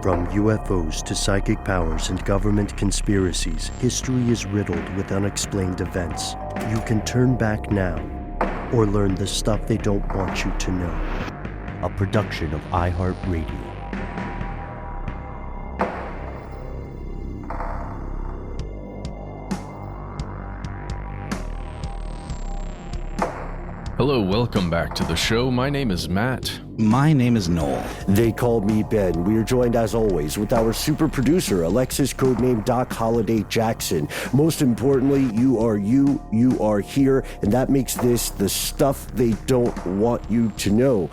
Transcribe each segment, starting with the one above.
From UFOs to psychic powers and government conspiracies, history is riddled with unexplained events. You can turn back now or learn the stuff they don't want you to know. A production of iHeartRadio. Hello, welcome back to the show. My name is Matt. My name is Noel. They call me Ben. We are joined as always with our super producer, Alexis, codename Doc Holliday Jackson. Most importantly, you are here, and that makes this the stuff they don't want you to know.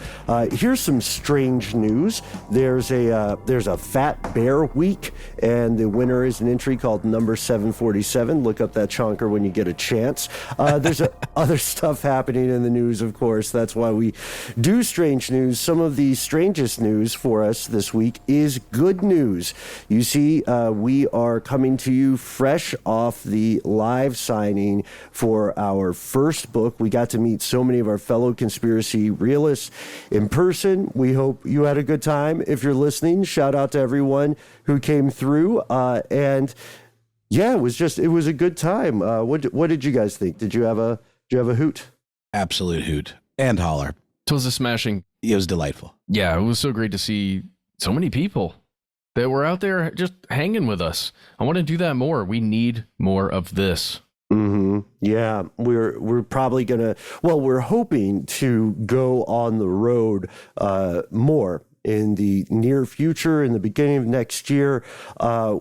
Here's some strange news. There's a Fat Bear Week, and the winner is an entry called number 747. Look up that chonker when you get a chance. There's other stuff happening in the news, of course. That's why we do strange news. Some of the strangest news for us this week is good news. You see, we are coming to you fresh off the live signing for our first book. We got to meet so many of our fellow conspiracy realists in person. We hope you had a good time. If you're listening, shout out to everyone who came through. And yeah, it was a good time. What did you guys think? Did you have a hoot? Absolute hoot and holler. It was a smashing. It was delightful. Yeah, it was so great to see so many people that were out there just hanging with us. I want to do that more. We need more of this. Mm-hmm. Yeah, we're probably gonna. Well, we're hoping to go on the road more in the near future, in the beginning of next year.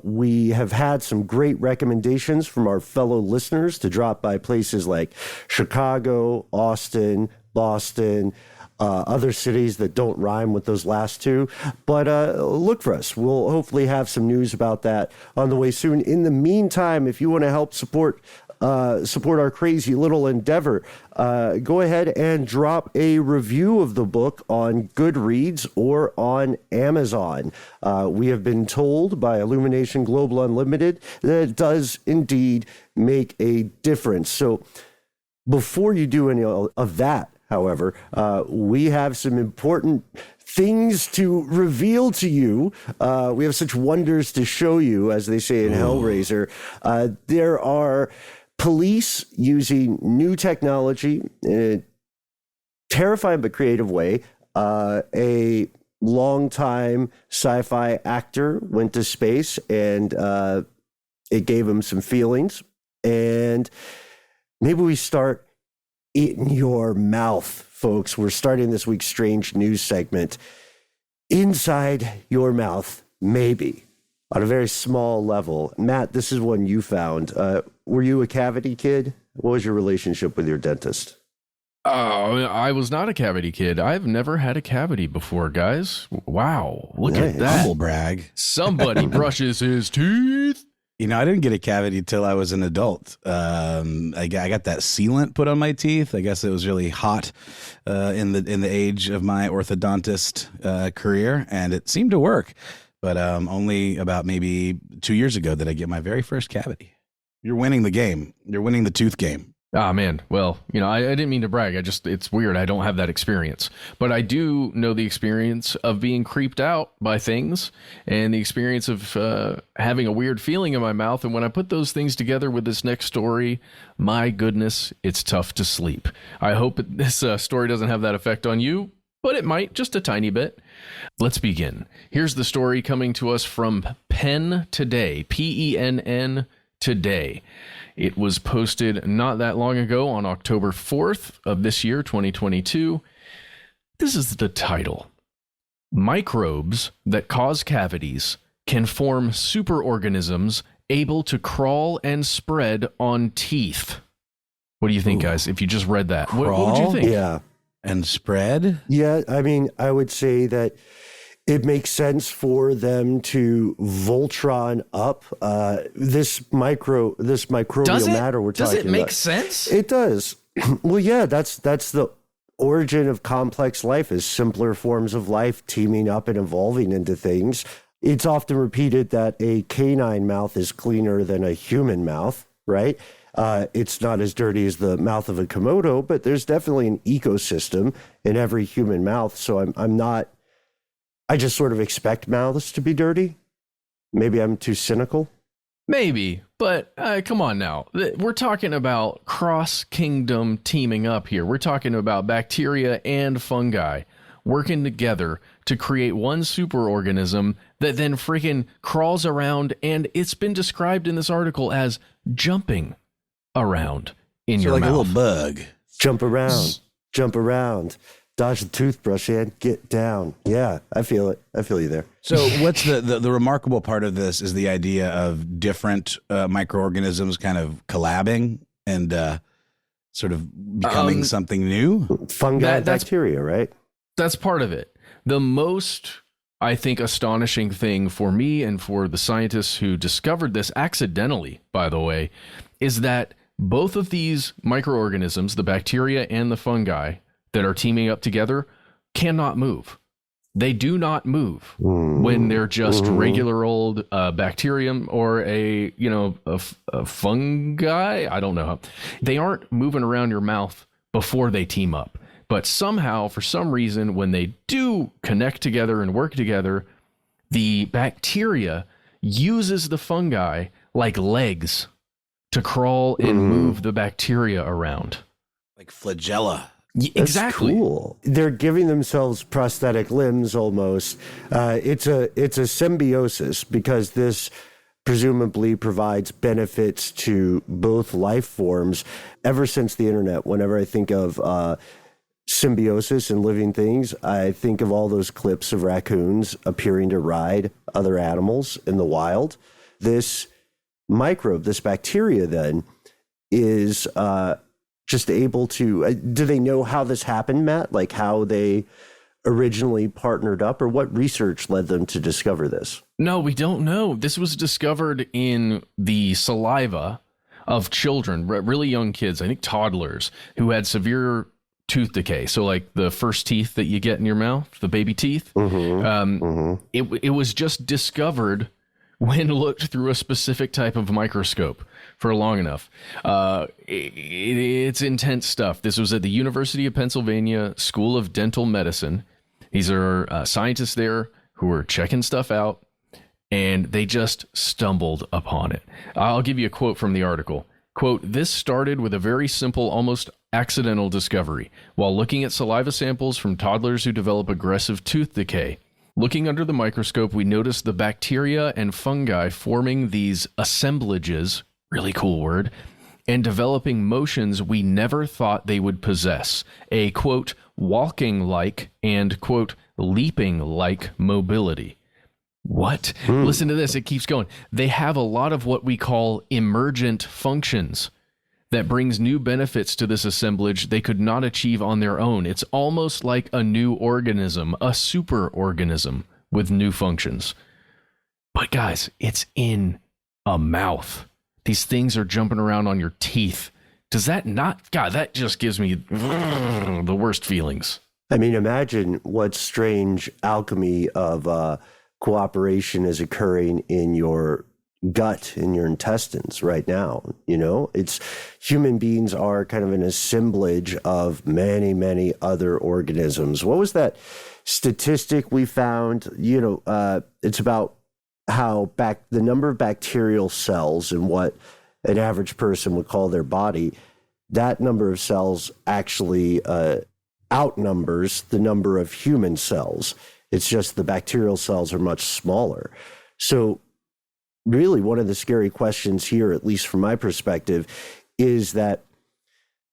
We have had some great recommendations from our fellow listeners to drop by places like Chicago, Austin, Boston, other cities that don't rhyme with those last two. But look for us. We'll hopefully have some news about that on the way soon. In the meantime, if you want to help support our crazy little endeavor, go ahead and drop a review of the book on Goodreads or on Amazon. We have been told by Illumination Global Unlimited that it does indeed make a difference. So before you do any of that, however, we have some important things to reveal to you. We have such wonders to show you, as they say in Hellraiser. There are police using new technology in a terrifying but creative way. A longtime sci-fi actor went to space, and it gave him some feelings. And maybe we start in your mouth, folks. We're starting this week's strange news segment. Inside your mouth, maybe, on a very small level. Matt, this is one you found. Were you a cavity kid? What was your relationship with your dentist? I was not a cavity kid. I've never had a cavity before, guys. Wow, look at that. Humble brag. Somebody brushes his teeth. You know, I didn't get a cavity till I was an adult. I got that sealant put on my teeth. I guess it was really hot in the age of my orthodontist career, and it seemed to work. But only about maybe 2 years ago did I get my very first cavity. You're winning the game. You're winning the tooth game. Ah, man. Well, you know, I didn't mean to brag. It's weird. I don't have that experience, but I do know the experience of being creeped out by things and the experience of having a weird feeling in my mouth. And when I put those things together with this next story, my goodness, it's tough to sleep. I hope this story doesn't have that effect on you, but it might, just a tiny bit. Let's begin. Here's the story coming to us from Penn Today, PENN Today. It was posted not that long ago on October 4th of this year, 2022. This is the title. Microbes that cause cavities can form superorganisms able to crawl and spread on teeth. What do you think, guys, if you just read that? What would you think? Yeah. And spread? Yeah, I mean, I would say that it makes sense for them to Voltron up this microbial matter we're talking about. Does it make sense? It does. Well, yeah, that's the origin of complex life, is simpler forms of life teaming up and evolving into things. It's often repeated that a canine mouth is cleaner than a human mouth, right? It's not as dirty as the mouth of a Komodo, but there's definitely an ecosystem in every human mouth. So I'm not I just sort of expect mouths to be dirty. Maybe I'm too cynical. Maybe, but come on now. We're talking about cross-kingdom teaming up here. We're talking about bacteria and fungi working together to create one superorganism that then freaking crawls around, and it's been described in this article as jumping around in your like mouth. a little bug. Jump around. Dodge the toothbrush and get down. Yeah, I feel it. I feel you there. So what's the remarkable part of this is the idea of different microorganisms kind of collabing and sort of becoming something new? Fungi, bacteria, right? That's part of it. The most, I think, astonishing thing for me and for the scientists who discovered this accidentally, by the way, is that both of these microorganisms, the bacteria and the fungi that are teaming up together, cannot move. They do not move when they're just regular old bacterium or a fungi. I don't know. They aren't moving around your mouth before they team up. But somehow, for some reason, when they do connect together and work together, the bacteria uses the fungi like legs to crawl and move the bacteria around. Like flagella. Exactly. That's cool. They're giving themselves prosthetic limbs almost. It's a symbiosis because this presumably provides benefits to both life forms. Ever since the internet, whenever I think of symbiosis and living things, I think of all those clips of raccoons appearing to ride other animals in the wild. This microbe, this bacteria then, is just able to, do they know how this happened, Matt? Like how they originally partnered up, or what research led them to discover this? No, we don't know. This was discovered in the saliva of children, really young kids, I think toddlers, who had severe tooth decay. So like the first teeth that you get in your mouth, the baby teeth, it was just discovered when looked through a specific type of microscope for long enough. It's intense stuff. This was at the University of Pennsylvania School of Dental Medicine. These are scientists there who were checking stuff out, and they just stumbled upon it. I'll give you a quote from the article. Quote, "This started with a very simple, almost accidental discovery. While looking at saliva samples from toddlers who develop aggressive tooth decay, looking under the microscope, we noticed the bacteria and fungi forming these assemblages," really cool word, "and developing motions we never thought they would possess. A, quote, walking-like and, quote, leaping-like mobility." What? Listen to this. It keeps going. "They have a lot of what we call emergent functions that brings new benefits to this assemblage they could not achieve on their own. It's almost like a new organism, a superorganism with new functions." But guys, it's in a mouth. These things are jumping around on your teeth. Does that not? God, that just gives me the worst feelings. I mean, imagine what strange alchemy of cooperation is occurring in your gut, in your intestines right now. You know, it's human beings are kind of an assemblage of many, many other organisms. What was that statistic we found? You know, it's about how the number of bacterial cells in what an average person would call their body, that number of cells actually outnumbers the number of human cells. It's just the bacterial cells are much smaller. So really one of the scary questions here, at least from my perspective, is that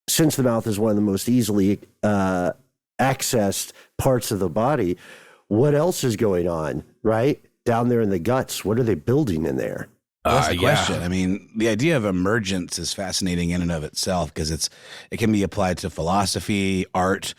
since the mouth is one of the most easily accessed parts of the body, what else is going on, right? Down there in the guts, what are they building in there? That's the question. I mean, the idea of emergence is fascinating in and of itself because it can be applied to philosophy, art,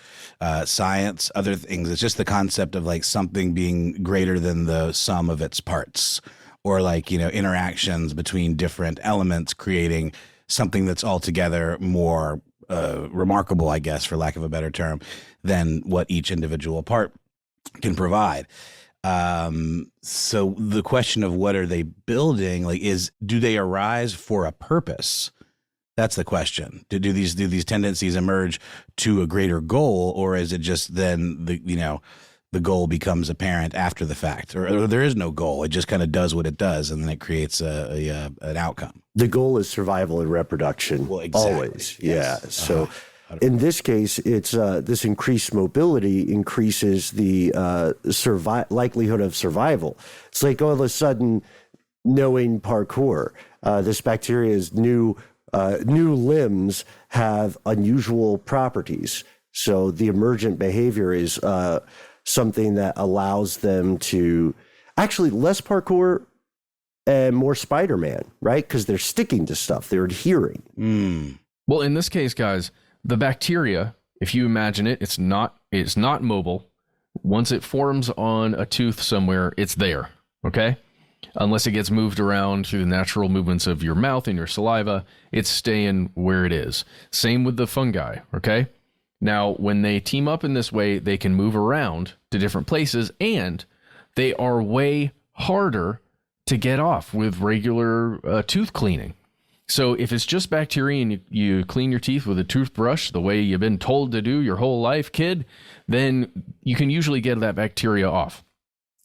science, other things. It's just the concept of like something being greater than the sum of its parts, or like, you know, interactions between different elements creating something that's altogether more remarkable, I guess, for lack of a better term, than what each individual part can provide. So the question of what are they building, like, do they arise for a purpose? That's the question. Do these tendencies emerge to a greater goal, or is it just then the the goal becomes apparent after the fact, or there is no goal. It just kind of does what it does, and then it creates an outcome. The goal is survival and reproduction. Well, exactly. Always. Yes. Yeah. So in this case, it's this increased mobility increases the likelihood of survival. It's like all of a sudden knowing parkour. This bacteria's new limbs have unusual properties. So the emergent behavior is something that allows them to actually less parkour and more Spider-Man, right? Because they're sticking to stuff, they're adhering. Well, in this case, guys, the bacteria, if you imagine it, it's not mobile. Once it forms on a tooth somewhere, it's there, okay? Unless it gets moved around through the natural movements of your mouth and your saliva, it's staying where it is. Same with the fungi, okay? Now, when they team up in this way, they can move around to different places, and they are way harder to get off with regular tooth cleaning. So if it's just bacteria and you clean your teeth with a toothbrush the way you've been told to do your whole life, kid, then you can usually get that bacteria off.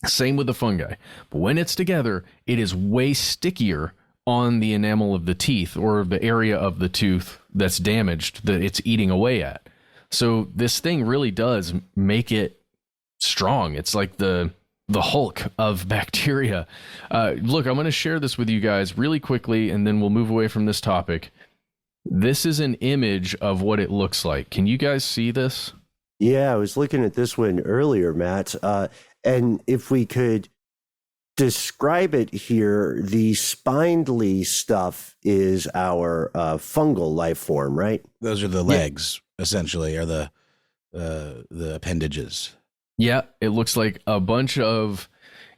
Same with the fungi. But when it's together, it is way stickier on the enamel of the teeth or the area of the tooth that's damaged that it's eating away at. So this thing really does make it strong. It's like the Hulk of bacteria. Look, I'm going to share this with you guys really quickly, and then we'll move away from this topic. This is an image of what it looks like. Can you guys see this? Yeah, I was looking at this one earlier, Matt. And if we could describe it here, the spindly stuff is our fungal life form, right? Those are the legs, essentially, or the appendages. Yeah, it looks like a bunch of,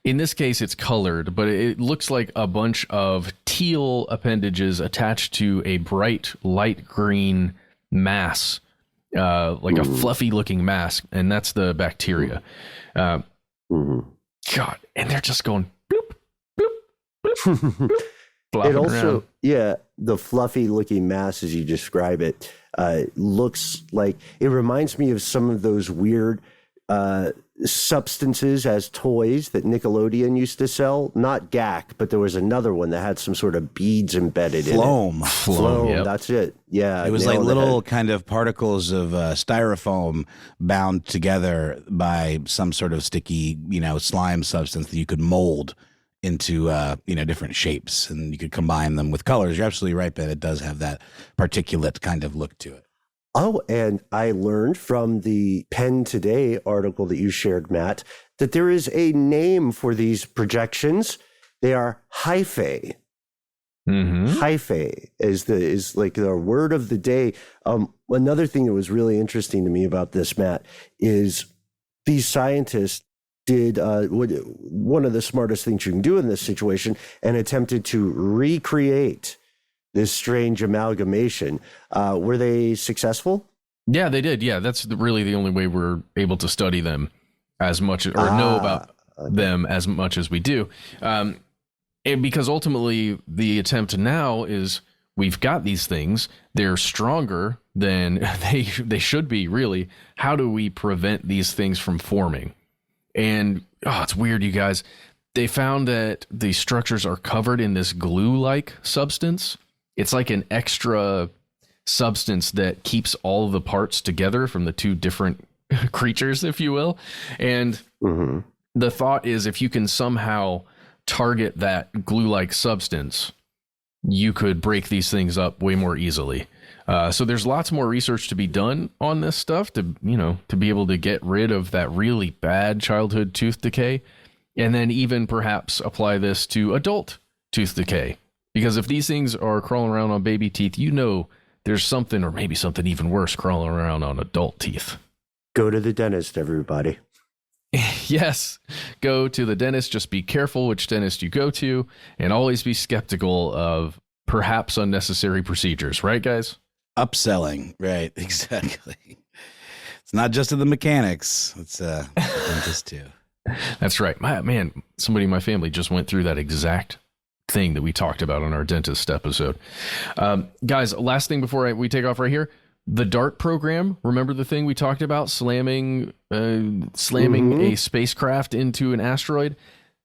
in this case, it's colored, but it looks like a bunch of teal appendages attached to a bright light green mass, like a fluffy looking mass, and that's the bacteria. God, and they're just going bloop, bloop, bloop, bloop, it also, around. Yeah, the fluffy looking mass, as you describe it, looks like, it reminds me of some of those weird substances as toys that Nickelodeon used to sell. Not GAC, but there was another one that had some sort of beads embedded in it. Floam, yep. That's it. Yeah. It was like little kind of particles of styrofoam bound together by some sort of sticky, slime substance that you could mold into, different shapes, and you could combine them with colors. You're absolutely right, Ben. It does have that particulate kind of look to it. Oh, and I learned from the Penn Today article that you shared, Matt, that there is a name for these projections. They are hyphae. Hyphae is like the word of the day. Another thing that was really interesting to me about this, Matt, is these scientists did one of the smartest things you can do in this situation and attempted to recreate this strange amalgamation. Were they successful? Yeah, they did. Yeah, that's really the only way we're able to study them as much or know about them as much as we do. And because ultimately the attempt now is we've got these things. They're stronger than they should be, really. How do we prevent these things from forming? And it's weird, you guys. They found that the structures are covered in this glue-like substance. It's like an extra substance that keeps all of the parts together from the two different creatures, if you will. And the thought is if you can somehow target that glue-like substance, you could break these things up way more easily. So there's lots more research to be done on this stuff to be able to get rid of that really bad childhood tooth decay, and then even perhaps apply this to adult tooth decay. Because if these things are crawling around on baby teeth, there's something, or maybe something even worse, crawling around on adult teeth. Go to the dentist, everybody. Yes, go to the dentist. Just be careful which dentist you go to, and always be skeptical of perhaps unnecessary procedures. Right, guys? Upselling. Right, exactly. It's not just to the mechanics. It's the dentist too. That's right. Somebody in my family just went through that exact thing that we talked about on our dentist episode. Guys, last thing before we take off right here, The DART program, remember the thing we talked about, slamming a spacecraft into an asteroid?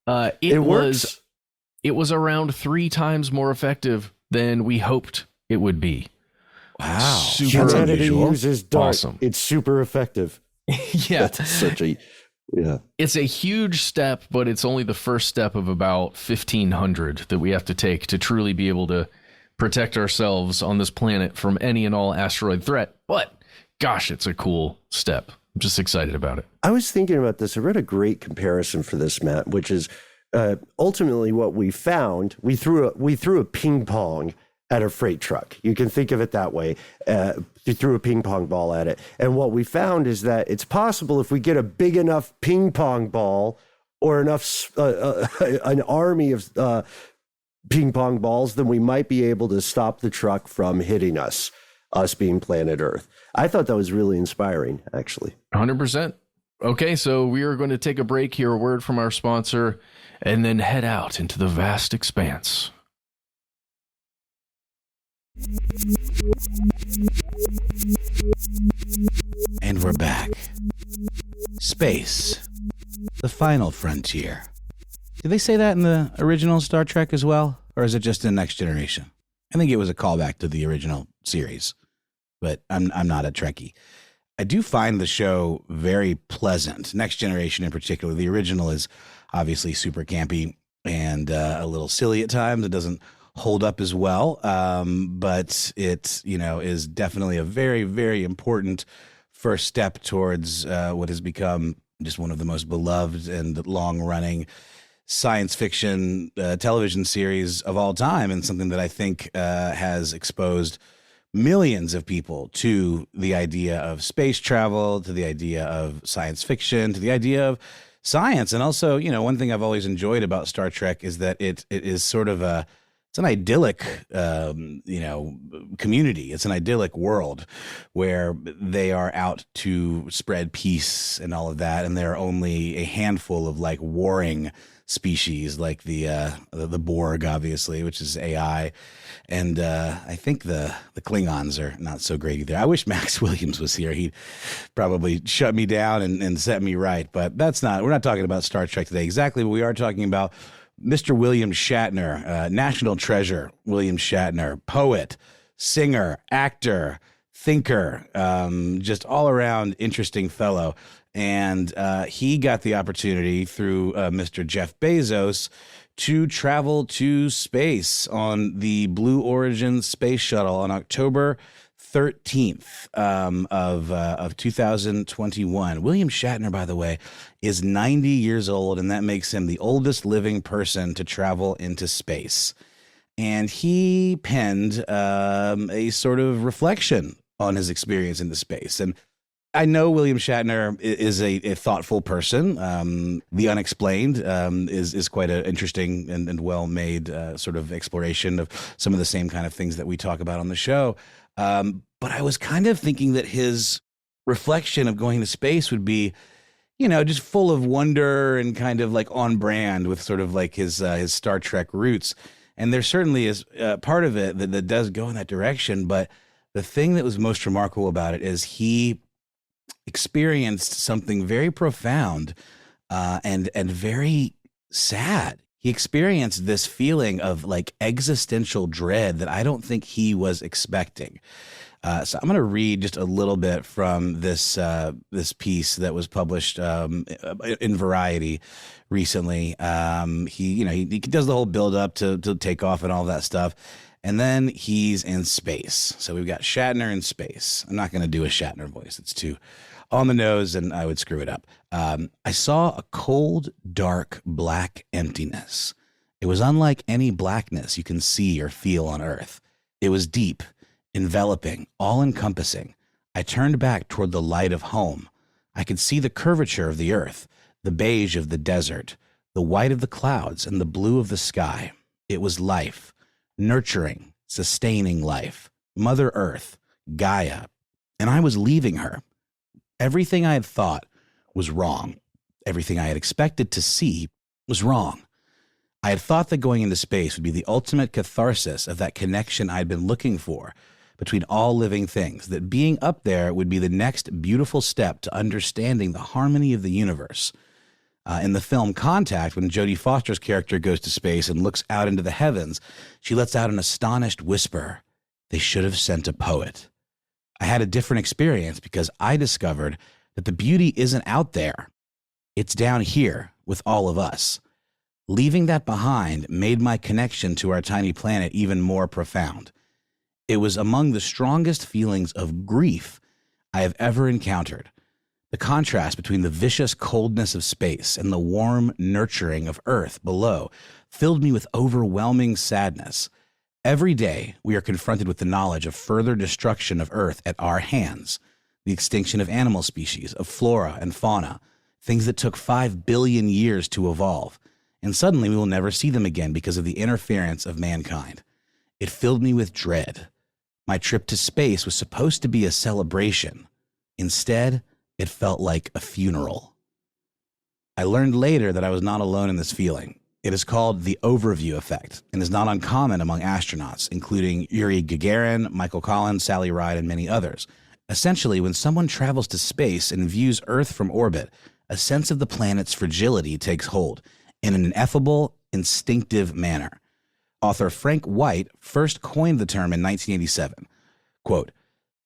It was around 3 times more effective than we hoped it would be. Wow. Humanity uses DART. Awesome. It's super effective. Yeah. That's such a, yeah. It's a huge step, but it's only the first step of about 1,500 that we have to take to truly be able to protect ourselves on this planet from any and all asteroid threat. But gosh, it's a cool step. I'm just excited about it. I was thinking about this. I read a great comparison for this, Matt, which is ultimately what we found. We threw a ping pong at a freight truck. You can think of it that way. You threw a ping pong ball at it. And what we found is that it's possible if we get a big enough ping pong ball or enough, an army of ping pong balls, then we might be able to stop the truck from hitting us being planet Earth. I thought that was really inspiring, actually. 100%. Okay, so we are going to take a break, hear a word from our sponsor, and then head out into the vast expanse. And we're back. Space. The final frontier. Did they say that in the original Star Trek as well? Or is it just in Next Generation? I think it was a callback to the original series. But I'm not a Trekkie. I do find the show very pleasant. Next Generation in particular. The original is obviously super campy and a little silly at times. It doesn't hold up as well. But it, is definitely a very, very important first step towards what has become just one of the most beloved and long-running science fiction television series of all time, and something that I think has exposed millions of people to the idea of space travel, to the idea of science fiction, to the idea of science. And also, one thing I've always enjoyed about Star Trek is that it is sort of it's an idyllic, community. It's an idyllic world where they are out to spread peace and all of that. And there are only a handful of warring species like the Borg, obviously, which is AI. And I think the Klingons are not so great either. I wish Max Williams was here. He'd probably shut me down and set me right. But we're not talking about Star Trek today. Exactly what we are talking about. Mr. William Shatner, national treasure, William Shatner, poet, singer, actor, thinker, just all around interesting fellow. And he got the opportunity through Mr. Jeff Bezos to travel to space on the Blue Origin space shuttle on October 13th of 2021. William Shatner, by the way, is 90 years old, and that makes him the oldest living person to travel into space. And he penned a sort of reflection on his experience into space. And I know William Shatner is a thoughtful person. The Unexplained is quite an interesting and well-made sort of exploration of some of the same kind of things that we talk about on the show. But I was kind of thinking that his reflection of going to space would be, just full of wonder and kind of on brand with sort of his Star Trek roots. And there certainly is part of it that does go in that direction. But the thing that was most remarkable about it is he experienced something very profound and very sad. He experienced this feeling of existential dread that I don't think he was expecting. So I'm going to read just a little bit from this piece that was published in Variety recently. He does the whole build up to takeoff and all that stuff. And then he's in space. So we've got Shatner in space. I'm not going to do a Shatner voice. It's too on the nose and I would screw it up. I saw a cold, dark, black emptiness. It was unlike any blackness you can see or feel on Earth. It was deep, enveloping, all-encompassing. I turned back toward the light of home. I could see the curvature of the Earth, the beige of the desert, the white of the clouds, and the blue of the sky. It was life. Nurturing, sustaining life, Mother Earth, Gaia, and I was leaving her. Everything I had thought was wrong. Everything I had expected to see was wrong. I had thought that going into space would be the ultimate catharsis of that connection I had been looking for, between all living things, that being up there would be the next beautiful step to understanding the harmony of the universe. In the film Contact, when Jodie Foster's character goes to space and looks out into the heavens, she lets out an astonished whisper, "They should have sent a poet." I had a different experience because I discovered that the beauty isn't out there. It's down here with all of us. Leaving that behind made my connection to our tiny planet even more profound. It was among the strongest feelings of grief I have ever encountered. The contrast between the vicious coldness of space and the warm nurturing of Earth below filled me with overwhelming sadness. Every day, we are confronted with the knowledge of further destruction of Earth at our hands, the extinction of animal species, of flora and fauna, things that took 5 billion years to evolve, and suddenly we will never see them again because of the interference of mankind. It filled me with dread. My trip to space was supposed to be a celebration. Instead, it felt like a funeral. I learned later that I was not alone in this feeling. It is called the overview effect and is not uncommon among astronauts, including Yuri Gagarin, Michael Collins, Sally Ride, and many others. Essentially, when someone travels to space and views Earth from orbit, a sense of the planet's fragility takes hold in an ineffable, instinctive manner. Author Frank White first coined the term in 1987. Quote,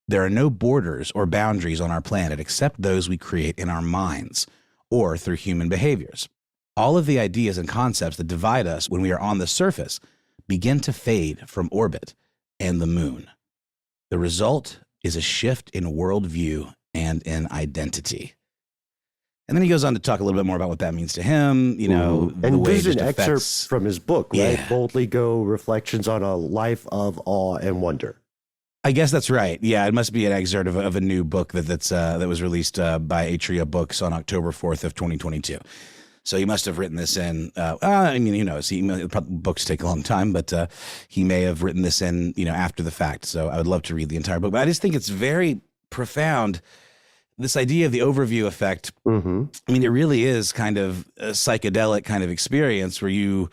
"There are no borders or boundaries on our planet except those we create in our minds or through human behaviors. All of the ideas and concepts that divide us when we are on the surface begin to fade from orbit and the moon. The result is a shift in worldview and in identity." And then he goes on to talk a little bit more about what that means to him, you know, the and way this it is just an excerpt affects. from his book, right? Yeah. Boldly Go: Reflections on a Life of Awe and Wonder. I guess that's right. Yeah, it must be an excerpt of a new book that was released by Atria Books on October 4th of 2022. So he must have written this in. I mean, who knows? Books take a long time, but he may have written this in, after the fact. So I would love to read the entire book. But I just think it's very profound. This idea of the overview effect. Mm-hmm. I mean, it really is kind of a psychedelic kind of experience where you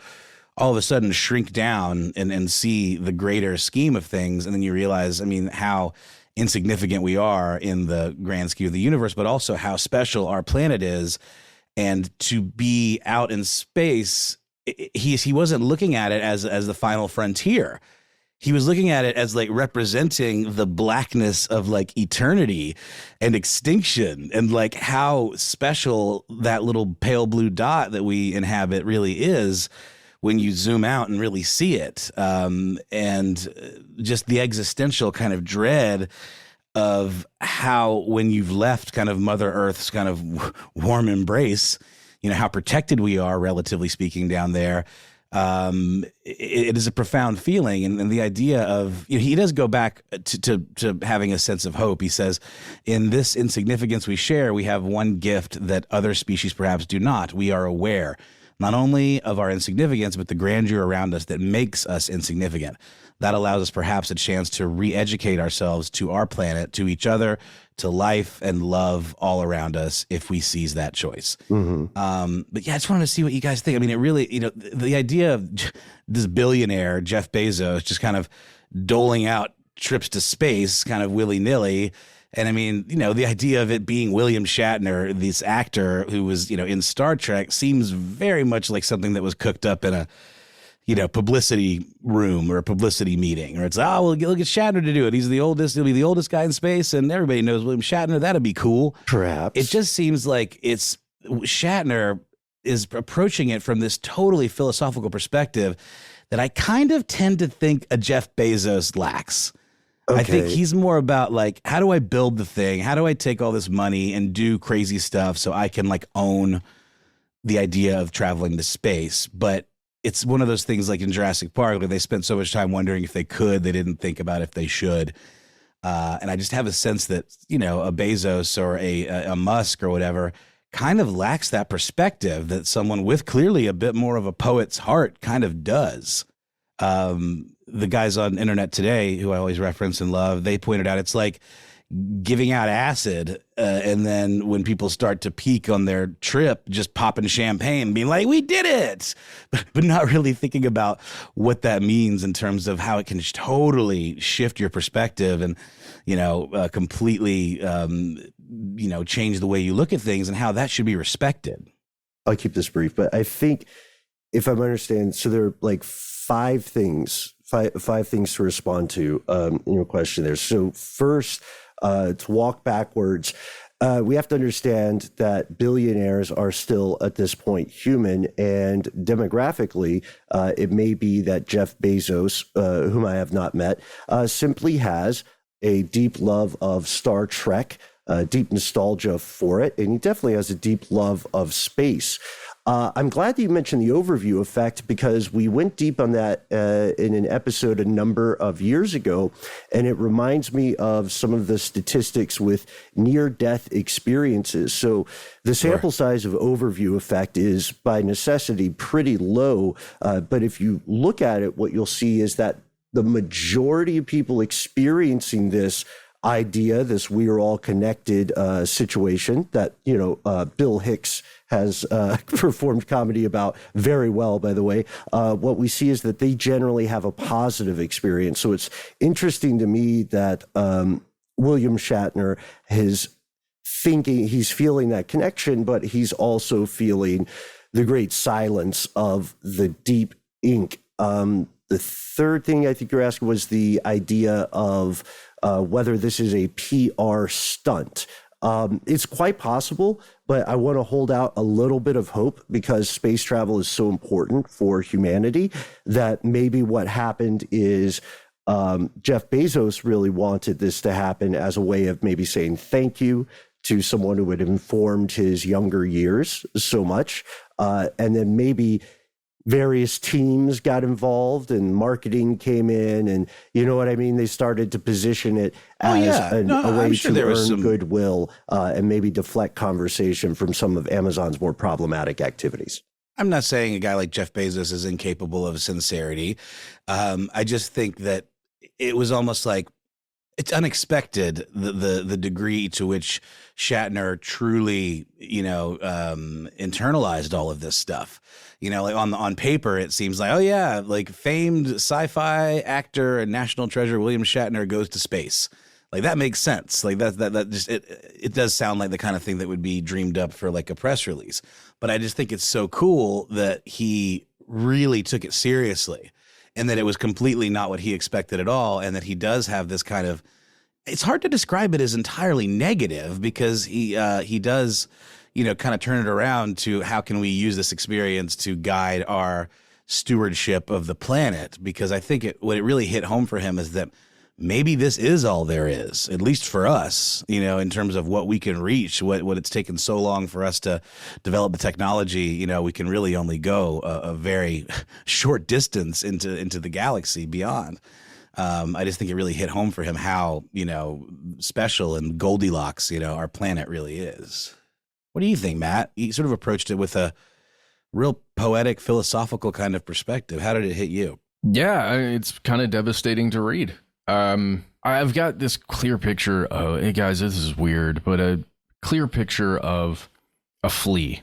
all of a sudden shrink down and see the greater scheme of things. And then you realize, I mean, how insignificant we are in the grand scheme of the universe, but also how special our planet is. And to be out in space, he wasn't looking at it as the final frontier. He was looking at it as like representing the blackness of like eternity and extinction and like how special that little pale blue dot that we inhabit really is when you zoom out and really see it. And just the existential kind of dread of how when you've left kind of Mother Earth's kind of warm embrace, how protected we are, relatively speaking, down there. It is a profound feeling. And the idea of, he does go back to having a sense of hope. He says, in this insignificance we share, we have one gift that other species perhaps do not. We are aware not only of our insignificance, but the grandeur around us that makes us insignificant. That allows us perhaps a chance to re-educate ourselves to our planet, to each other, to life and love all around us if we seize that choice. Mm-hmm. But yeah, I just wanted to see what you guys think. I mean, it really, the idea of this billionaire, Jeff Bezos, just kind of doling out trips to space kind of willy-nilly. And I mean, the idea of it being William Shatner, this actor who was, in Star Trek, seems very much like something that was cooked up in a, publicity room or a publicity meeting, or it's, we'll get Shatner to do it. He'll be the oldest guy in space, and everybody knows William Shatner. That'd be cool. Perhaps. It just seems like Shatner is approaching it from this totally philosophical perspective that I kind of tend to think a Jeff Bezos lacks. Okay. I think he's more about like, how do I build the thing? How do I take all this money and do crazy stuff so I can like own the idea of traveling to space? But it's one of those things like in Jurassic Park where they spent so much time wondering if they could, they didn't think about if they should. And I just have a sense that, a Bezos or a Musk or whatever kind of lacks that perspective that someone with clearly a bit more of a poet's heart kind of does. The guys on Internet Today, who I always reference and love, they pointed out, it's like, giving out acid, and then when people start to peak on their trip, just popping champagne, being like, "We did it," but not really thinking about what that means in terms of how it can totally shift your perspective and, completely, change the way you look at things and how that should be respected. I'll keep this brief, but I think if I'm understanding, so there are like five things to respond to in your question there. So first, to walk backwards, we have to understand that billionaires are still at this point human, and demographically, it may be that Jeff Bezos, whom I have not met, simply has a deep love of Star Trek, deep nostalgia for it, and he definitely has a deep love of space. I'm glad that you mentioned the overview effect, because we went deep on that in an episode a number of years ago, and it reminds me of some of the statistics with near-death experiences. So the sample size of overview effect is by necessity pretty low, but if you look at it, what you'll see is that the majority of people experiencing this idea, this "we are all connected" situation that Bill Hicks has performed comedy about very well, by the way, what we see is that they generally have a positive experience. So it's interesting to me that William Shatner he's feeling that connection, but he's also feeling the great silence of the deep ink. The third thing I think you're asking was the idea of whether this is a PR stunt. It's quite possible, but I want to hold out a little bit of hope, because space travel is so important for humanity, that maybe what happened is Jeff Bezos really wanted this to happen as a way of maybe saying thank you to someone who had informed his younger years so much. And then maybe various teams got involved and marketing came in, and you know what I mean? They started to position it as a way to earn goodwill and maybe deflect conversation from some of Amazon's more problematic activities. I'm not saying a guy like Jeff Bezos is incapable of sincerity. I just think that it was almost like it's unexpected the degree to which Shatner truly, internalized all of this stuff. Like on paper, it seems like, oh yeah, like famed sci-fi actor and national treasure William Shatner goes to space. Like that makes sense. Like that just it does sound like the kind of thing that would be dreamed up for like a press release. But I just think it's so cool that he really took it seriously, and that it was completely not what he expected at all, and that he does have this kind of, it's hard to describe it as entirely negative, because he does, kind of turn it around to how can we use this experience to guide our stewardship of the planet, because I think what it really hit home for him is that maybe this is all there is, at least for us, in terms of what we can reach, what it's taken so long for us to develop the technology. We can really only go a very short distance into the galaxy beyond. I just think it really hit home for him how, special and Goldilocks, our planet really is. What do you think, Matt? You sort of approached it with a real poetic, philosophical kind of perspective. How did it hit you? Yeah, it's kind of devastating to read. I've got this clear picture of, hey guys, this is weird, but a clear picture of a flea.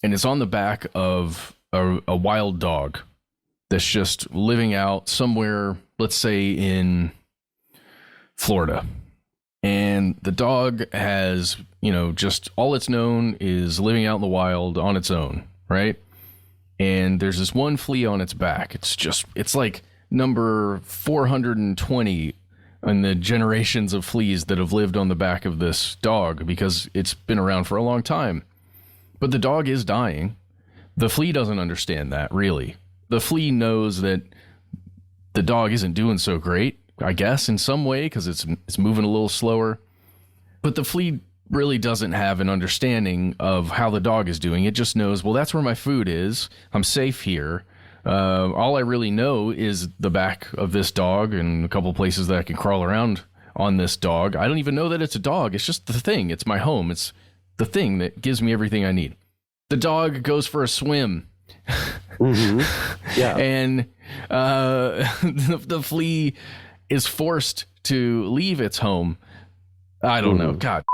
And it's on the back of a wild dog that's just living out somewhere, let's say in Florida. And the dog has, just all it's known is living out in the wild on its own, right? And there's this one flea on its back. It's like number 420 in the generations of fleas that have lived on the back of this dog, because it's been around for a long time. But the dog is dying. The flea doesn't understand that, really. The flea knows that the dog isn't doing so great, I guess, in some way, because it's moving a little slower. But the flea really doesn't have an understanding of how the dog is doing. It just knows, well, that's where my food is. I'm safe here. All I really know is the back of this dog and a couple places that I can crawl around on this dog. I don't even know that it's a dog. It's just the thing. It's my home. It's the thing that gives me everything I need. The dog goes for a swim. Mm-hmm. Yeah. And the flea is forced to leave its home I don't know. God,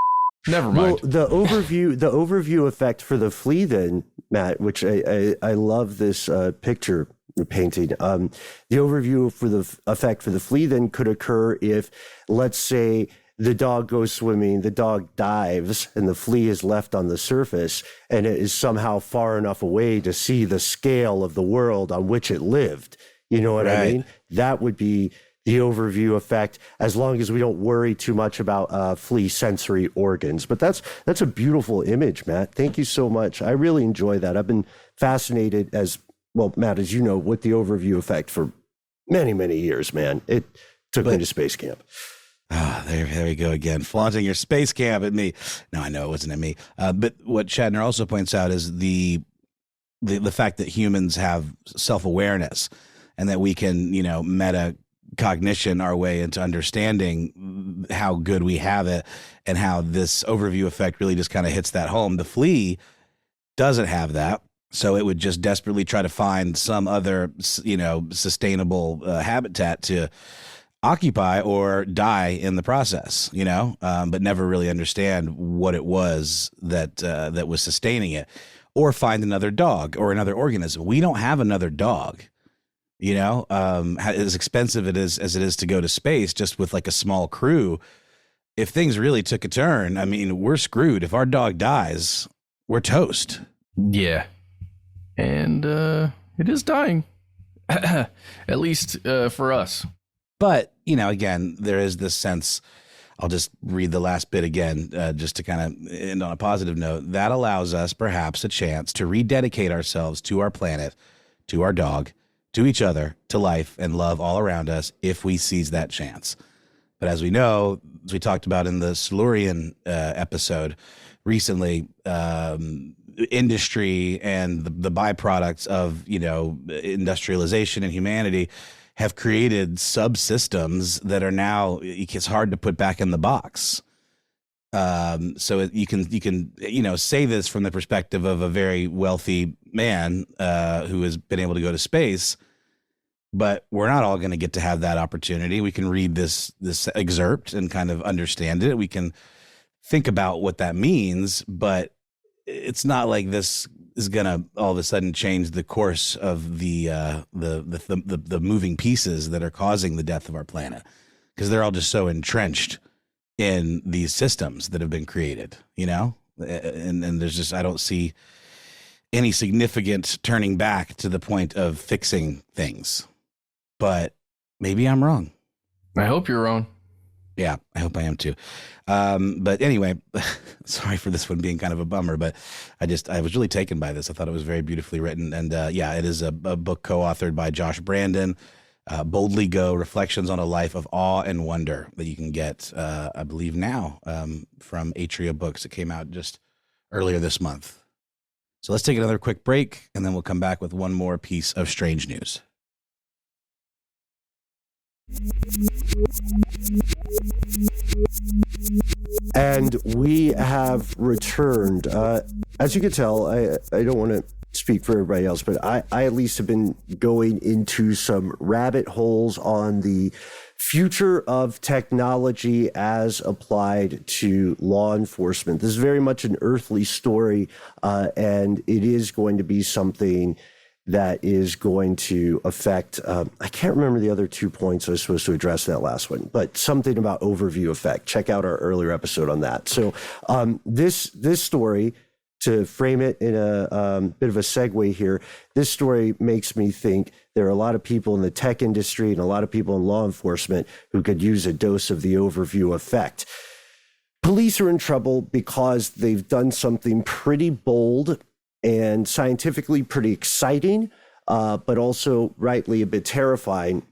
never mind. Well, the overview effect for the flea, then, Matt, which I love this picture painting. The overview for the effect for the flea then could occur if, let's say, the dog goes swimming, the dog dives, and the flea is left on the surface, and it is somehow far enough away to see the scale of the world on which it lived. You know what I mean? That would be the overview effect, as long as we don't worry too much about flea sensory organs. But that's a beautiful image, Matt. Thank you so much. I really enjoy that. I've been fascinated, as well, Matt, as you know, with the overview effect for many, many years, man. It took me to space camp. There we go again, flaunting your space camp at me. No, I know it wasn't at me. But what Shatner also points out is the fact that humans have self-awareness, and that we can, meta cognition our way into understanding how good we have it, and how this overview effect really just kind of hits that home. The flea doesn't have that. So it would just desperately try to find some other, sustainable habitat to occupy or die in the process, but never really understand what it was that was sustaining it, or find another dog or another organism. We don't have another dog, as expensive as it is to go to space, just with like a small crew. If things really took a turn, I mean, we're screwed. If our dog dies, we're toast. Yeah. And it is dying, at least for us. But, again, there is this sense, I'll just read the last bit again, just to kind of end on a positive note. That allows us perhaps a chance to rededicate ourselves to our planet, to our dog, to each other, to life and love all around us, if we seize that chance. But as we know, as we talked about in the Silurian episode recently, industry and the byproducts of, industrialization and humanity have created subsystems that are now, it's hard to put back in the box. So you can say this from the perspective of a very wealthy man who has been able to go to space, but we're not all going to get to have that opportunity. We can read this excerpt and kind of understand it. We can think about what that means, but it's not like this is going to all of a sudden change the course of the moving pieces that are causing the death of our planet, because they're all just so entrenched in these systems that have been created, and there's just, I don't see any significant turning back to the point of fixing things, but maybe I'm wrong. I hope you're wrong. Yeah, I hope I am too. But anyway, sorry for this one being kind of a bummer, but I was really taken by this. I thought it was very beautifully written. And it is a book co-authored by Josh Brandon, Boldly Go, Reflections on a Life of Awe and Wonder, that you can get, I believe now, from Atria Books. It came out just earlier this month. So let's take another quick break, and then we'll come back with one more piece of strange news. And we have returned. As you can tell, I don't want to speak for everybody else, but I at least have been going into some rabbit holes on the future of technology as applied to law enforcement. This is very much an earthly story, and it is going to be something that is going to affect, I can't remember the other 2 points I was supposed to address in that last one, but something about overview effect. Check out our earlier episode on that. So this story, to frame it in a bit of a segue here, this story makes me think there are a lot of people in the tech industry and a lot of people in law enforcement who could use a dose of the overview effect. Police are in trouble because they've done something pretty bold and scientifically pretty exciting, but also rightly a bit terrifying.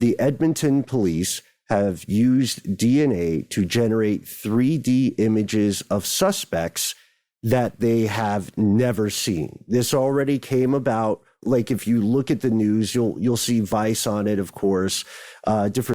The Edmonton police have used DNA to generate 3D images of suspects that they have never seen. This already came about. Like, if you look at the news, you'll see Vice on it, of course, different